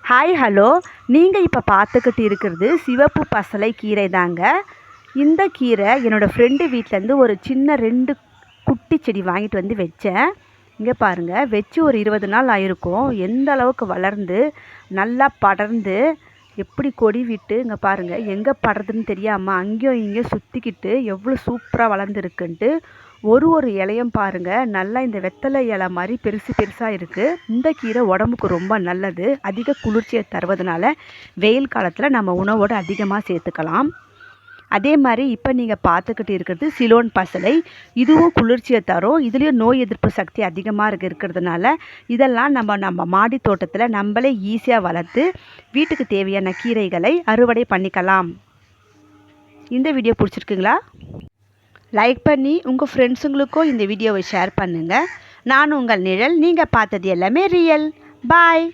Hi hello, நீங்கள் இப்போ பார்த்துக்கிட்டு இருக்கிறது சிவப்பு பசலை கீரை தாங்க. இந்த கீரை என்னோடய ஃப்ரெண்டு வீட்டிலேருந்து ஒரு சின்ன 2 குட்டி செடி வாங்கிட்டு வந்து வச்சேன். இங்கே பாருங்கள், வச்சு ஒரு 20 நாள் ஆயிருக்கும். எந்த அளவுக்கு வளர்ந்து நல்லா படர்ந்து எப்படி கொடி விட்டு இங்கே பாருங்கள், எங்கே படுறதுன்னு தெரியாமல் அங்கேயும் இங்கேயும் சுற்றிக்கிட்டு எவ்வளோ சூப்பராக வளர்ந்துருக்குன்ட்டு. ஒரு இலையும் பாருங்கள், நல்லா இந்த வெத்தலை இலை மாதிரி பெருசு பெருசாக இருக்குது. இந்த கீரை உடம்புக்கு ரொம்ப நல்லது. அதிக குளிர்ச்சியை தருவதனால வெயில் காலத்தில் நம்ம உணவோடு அதிகமாக சேர்த்துக்கலாம். அதே மாதிரி இப்போ நீங்கள் பார்த்துக்கிட்டு இருக்கிறது சிலோன் பசலை. இதுவும் குளிர்ச்சியை தரும். இதுலேயும் நோய் எதிர்ப்பு சக்தி அதிகமாக இருக்கிறதுனால இதெல்லாம் நம்ம மாடி தோட்டத்தில் நம்மளே ஈஸியாக வளர்த்து வீட்டுக்கு தேவையான கீரைகளை அறுவடை பண்ணிக்கலாம். இந்த வீடியோ பிடிச்சிருக்குங்களா? லைக் பண்ணி உங்கள் ஃப்ரெண்ட்ஸுங்களுக்கும் இந்த வீடியோவை ஷேர் பண்ணுங்கள். நான் உங்கள் நிழல். நீங்கள் பார்த்தது எல்லாமே ரியல். பாய்.